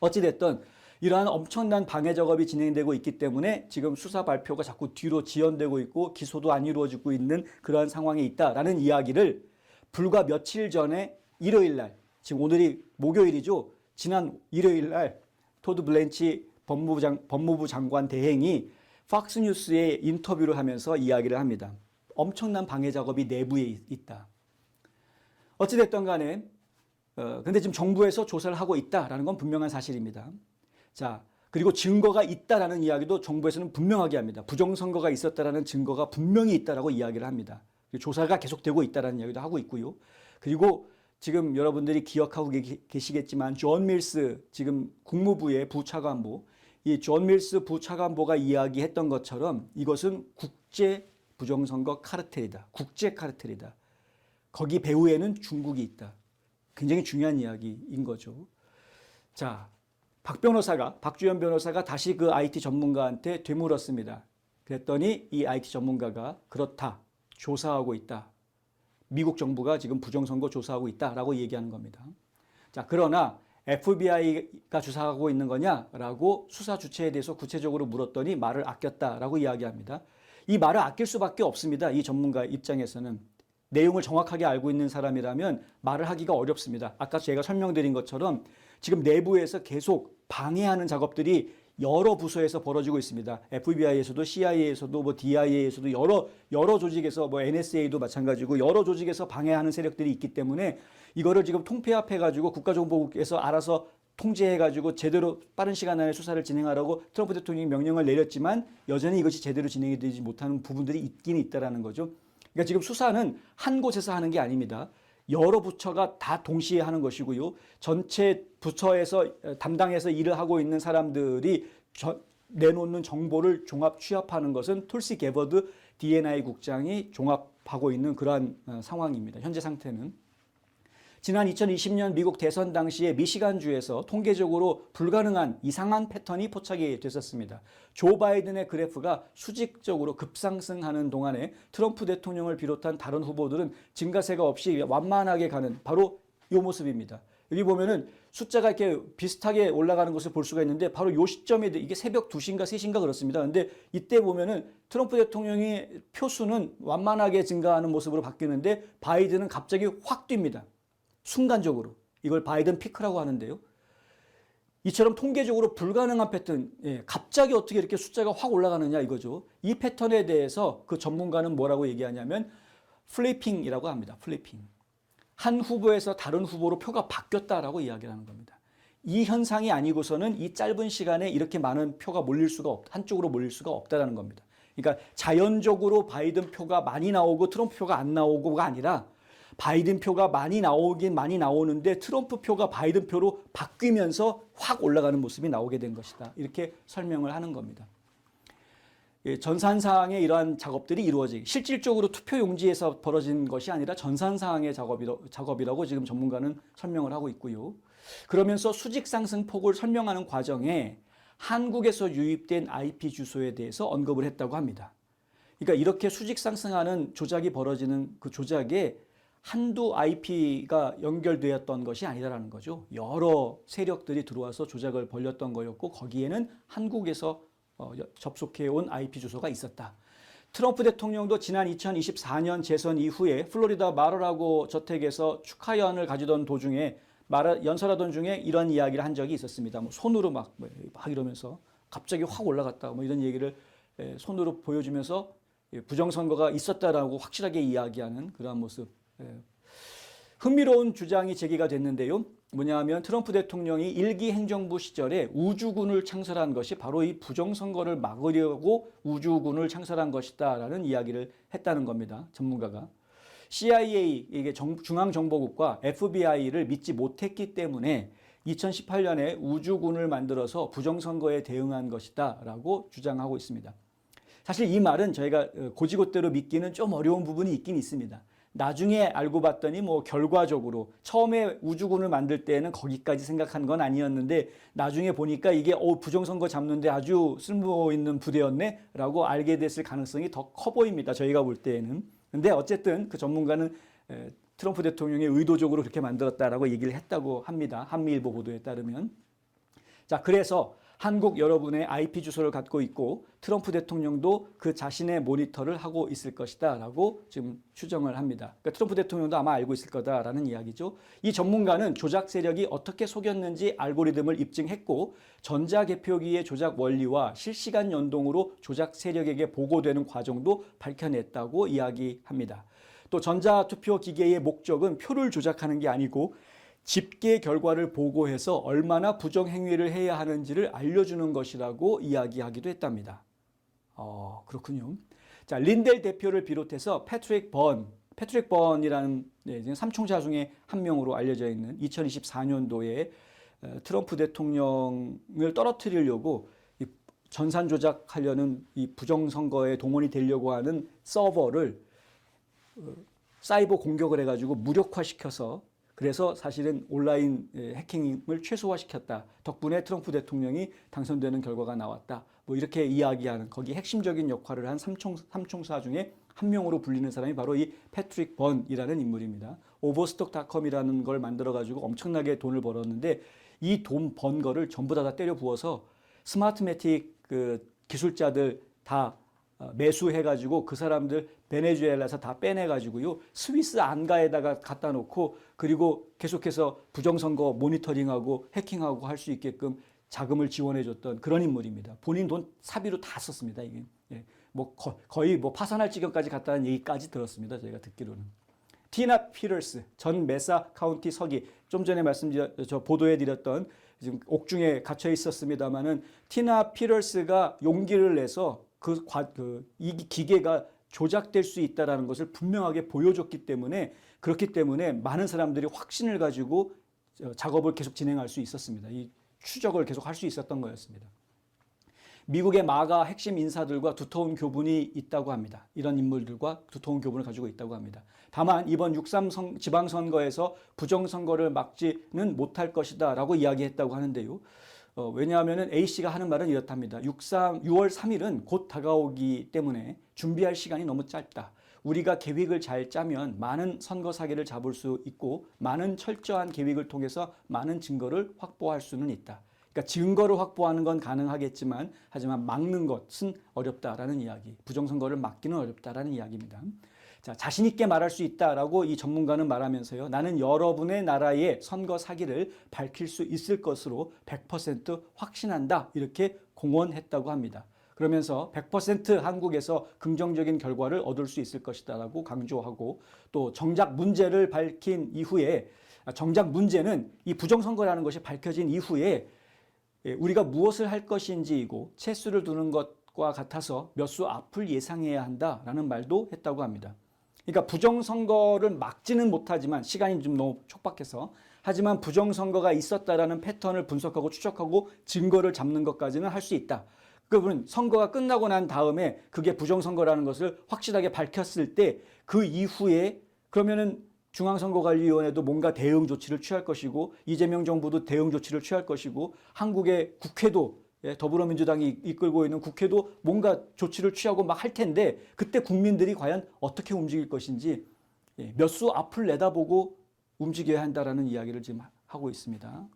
어찌됐든 이러한 엄청난 방해 작업이 진행되고 있기 때문에 지금 수사 발표가 자꾸 뒤로 지연되고 있고 기소도 안 이루어지고 있는 그러한 상황에 있다라는 이야기를 불과 며칠 전에 일요일 날, 지금 오늘이 목요일이죠. 지난 일요일 날 토드 블랜치 법무부 장관 대행이 팍스뉴스에 인터뷰를 하면서 이야기를 합니다. 엄청난 방해 작업이 내부에 있다. 어찌됐든 간에 근데 지금 정부에서 조사를 하고 있다라는 건 분명한 사실입니다. 자, 그리고 증거가 있다라는 이야기도 정부에서는 분명하게 합니다. 부정선거가 있었다라는 증거가 분명히 있다라고 이야기를 합니다. 조사가 계속되고 있다라는 이야기도 하고 있고요. 그리고 지금 여러분들이 기억하고 계시겠지만 존 밀스 지금 국무부의 부차관보, 이 존 밀스 부차관보가 이야기했던 것처럼 이것은 국제 부정선거 카르텔이다. 국제 카르텔이다. 거기 배후에는 중국이 있다. 굉장히 중요한 이야기인 거죠. 자, 박주현 변호사가 다시 그 IT 전문가한테 되물었습니다. 그랬더니 이 IT 전문가가 그렇다. 조사하고 있다. 미국 정부가 지금 부정선거 조사하고 있다라고 얘기하는 겁니다. 자, 그러나 FBI가 조사하고 있는 거냐라고 수사 주체에 대해서 구체적으로 물었더니 말을 아꼈다라고 이야기합니다. 이 말을 아낄 수밖에 없습니다. 이 전문가 입장에서는. 내용을 정확하게 알고 있는 사람이라면 말을 하기가 어렵습니다. 아까 제가 설명드린 것처럼 지금 내부에서 계속 방해하는 작업들이 여러 부서에서 벌어지고 있습니다. FBI에서도 CIA에서도 뭐 DIA에서도 여러 조직에서 뭐 NSA도 마찬가지고 여러 조직에서 방해하는 세력들이 있기 때문에 이거를 지금 통폐합해가지고 국가정보국에서 알아서 통제해가지고 제대로 빠른 시간 안에 수사를 진행하라고 트럼프 대통령이 명령을 내렸지만 여전히 이것이 제대로 진행이 되지 못하는 부분들이 있긴 있다라는 거죠. 그러니까 지금 수사는 한 곳에서 하는 게 아닙니다. 여러 부처가 다 동시에 하는 것이고요. 전체 부처에서 담당해서 일을 하고 있는 사람들이 내놓는 정보를 종합 취합하는 것은 툴시 게버드 D&I 국장이 종합하고 있는 그러한 상황입니다. 현재 상태는. 지난 2020년 미국 대선 당시에 미시간주에서 통계적으로 불가능한 이상한 패턴이 포착이 됐었습니다. 조 바이든의 그래프가 수직적으로 급상승하는 동안에 트럼프 대통령을 비롯한 다른 후보들은 증가세가 없이 완만하게 가는 바로 이 모습입니다. 여기 보면은 숫자가 이렇게 비슷하게 올라가는 것을 볼 수가 있는데 바로 이 시점에 이게 새벽 2시인가 3시인가 그렇습니다. 근데 이때 보면은 트럼프 대통령의 표수는 완만하게 증가하는 모습으로 바뀌는데 바이든은 갑자기 확 뜁니다. 순간적으로. 이걸 바이든 피크라고 하는데요. 이처럼 통계적으로 불가능한 패턴, 갑자기 어떻게 이렇게 숫자가 확 올라가느냐 이거죠. 이 패턴에 대해서 그 전문가는 뭐라고 얘기하냐면 플리핑이라고 합니다. 플리핑. 한 후보에서 다른 후보로 표가 바뀌었다라고 이야기를 하는 겁니다. 이 현상이 아니고서는 이 짧은 시간에 이렇게 많은 표가 한쪽으로 몰릴 수가 없다라는 겁니다. 그러니까 자연적으로 바이든 표가 많이 나오고 트럼프 표가 안 나오고가 아니라 바이든 표가 많이 나오긴 많이 나오는데 트럼프 표가 바이든 표로 바뀌면서 확 올라가는 모습이 나오게 된 것이다. 이렇게 설명을 하는 겁니다. 전산상의 이러한 작업들이 실질적으로 투표용지에서 벌어진 것이 아니라 전산상의 작업이라고 지금 전문가는 설명을 하고 있고요. 그러면서 수직 상승폭을 설명하는 과정에 한국에서 유입된 IP 주소에 대해서 언급을 했다고 합니다. 그러니까 이렇게 수직 상승하는 조작이 벌어지는 그 조작에 한두 IP가 연결되었던 것이 아니라는 거죠. 여러 세력들이 들어와서 조작을 벌였던 거였고 거기에는 한국에서 접속해온 IP 주소가 있었다. 트럼프 대통령도 지난 2024년 재선 이후에 플로리다 마르라고 저택에서 축하연을 가지던 도중에 연설하던 중에 이런 이야기를 한 적이 있었습니다. 뭐 손으로 막 이러면서 갑자기 확 올라갔다. 뭐 이런 얘기를 손으로 보여주면서 부정선거가 있었다라고 확실하게 이야기하는 그러한 모습. 흥미로운 주장이 제기가 됐는데요. 뭐냐 하면 트럼프 대통령이 1기 행정부 시절에 우주군을 창설한 것이 바로 이 부정선거를 막으려고 우주군을 창설한 것이다라는 이야기를 했다는 겁니다. 전문가가. CIA, 이게 중앙정보국과 FBI를 믿지 못했기 때문에 2018년에 우주군을 만들어서 부정선거에 대응한 것이다라고 주장하고 있습니다. 사실 이 말은 저희가 고지고대로 믿기는 좀 어려운 부분이 있긴 있습니다. 나중에 알고 봤더니 뭐 결과적으로 처음에 우주군을 만들 때는 거기까지 생각한 건 아니었는데 나중에 보니까 이게 부정선거 잡는데 아주 쓸모있는 부대였네 라고 알게 됐을 가능성이 더 커 보입니다. 저희가 볼 때에는. 근데 어쨌든 그 전문가는 트럼프 대통령이 의도적으로 그렇게 만들었다라고 얘기를 했다고 합니다. 한미일보 보도에 따르면. 자, 그래서 한국 여러분의 IP 주소를 갖고 있고 트럼프 대통령도 그 자신의 모니터를 하고 있을 것이다 라고 지금 추정을 합니다. 그러니까 트럼프 대통령도 아마 알고 있을 거다라는 이야기죠. 이 전문가는 조작 세력이 어떻게 속였는지 알고리즘을 입증했고 전자개표기의 조작 원리와 실시간 연동으로 조작 세력에게 보고되는 과정도 밝혀냈다고 이야기합니다. 또 전자투표 기계의 목적은 표를 조작하는 게 아니고 집계 결과를 보고해서 얼마나 부정행위를 해야 하는지를 알려주는 것이라고 이야기하기도 했답니다. 그렇군요. 자, 린델 대표를 비롯해서 패트릭 번이라는 지금 삼총사 중에 한 명으로 알려져 있는 2024년도에 트럼프 대통령을 떨어뜨리려고 전산 조작하려는 이 부정선거에 동원이 되려고 하는 서버를 사이버 공격을 해가지고 무력화시켜서 그래서 사실은 온라인 해킹을 최소화시켰다. 덕분에 트럼프 대통령이 당선되는 결과가 나왔다. 뭐 이렇게 이야기하는 거기 핵심적인 역할을 한 삼총사 중에 한 명으로 불리는 사람이 바로 이 패트릭 번이라는 인물입니다. 오버스톡닷컴이라는 걸 만들어가지고 엄청나게 돈을 벌었는데 이 돈 번 거를 전부 다 때려 부어서 스마트매틱 그 기술자들 다 매수해가지고 그 사람들 베네수엘라에서 다 빼내가지고요 스위스 안가에다가 갖다 놓고 그리고 계속해서 부정선거 모니터링하고 해킹하고 할 수 있게끔 자금을 지원해줬던 그런 인물입니다. 본인 돈 사비로 다 썼습니다. 이게 뭐 거의 뭐 파산할 지경까지 갔다는 얘기까지 들었습니다. 저희가 듣기로는. 티나 피터스 전 메사 카운티 서기 좀 전에 보도해드렸던 지금 옥중에 갇혀 있었습니다만은 티나 피터스가 용기를 내서 이 기계가 조작될 수 있다는 것을 분명하게 보여줬기 때문에 그렇기 때문에 많은 사람들이 확신을 가지고 작업을 계속 진행할 수 있었습니다. 이 추적을 계속 할 수 있었던 거였습니다. 미국의 마가 핵심 인사들과 두터운 교분이 있다고 합니다. 이런 인물들과 두터운 교분을 가지고 있다고 합니다. 다만 이번 6.3 지방선거에서 부정선거를 막지는 못할 것이다 라고 이야기했다고 하는데요. 왜냐하면 A씨가 하는 말은 이렇답니다. 6월 3일은 곧 다가오기 때문에 준비할 시간이 너무 짧다. 우리가 계획을 잘 짜면 많은 선거 사기를 잡을 수 있고 많은 철저한 계획을 통해서 많은 증거를 확보할 수는 있다. 그러니까 증거를 확보하는 건 가능하겠지만 하지만 막는 것은 어렵다라는 이야기. 부정선거를 막기는 어렵다라는 이야기입니다. 자, 자신 있게 말할 수 있다라고 이 전문가는 말하면서요. 나는 여러분의 나라의 선거 사기를 밝힐 수 있을 것으로 100% 확신한다. 이렇게 공언했다고 합니다. 그러면서 100% 한국에서 긍정적인 결과를 얻을 수 있을 것이다라고 강조하고 또 정작 문제를 밝힌 이후에 정작 문제는 이 부정선거라는 것이 밝혀진 이후에 우리가 무엇을 할 것인지이고 채수를 두는 것과 같아서 몇 수 앞을 예상해야 한다라는 말도 했다고 합니다. 그러니까 부정선거를 막지는 못하지만 시간이 좀 너무 촉박해서 하지만 부정선거가 있었다라는 패턴을 분석하고 추적하고 증거를 잡는 것까지는 할 수 있다. 그러면 선거가 끝나고 난 다음에 그게 부정선거라는 것을 확실하게 밝혔을 때 그 이후에 그러면은 중앙선거관리위원회도 뭔가 대응 조치를 취할 것이고 이재명 정부도 대응 조치를 취할 것이고 한국의 국회도 더불어민주당이 이끌고 있는 국회도 뭔가 조치를 취하고 막 할 텐데 그때 국민들이 과연 어떻게 움직일 것인지 몇 수 앞을 내다보고 움직여야 한다라는 이야기를 지금 하고 있습니다.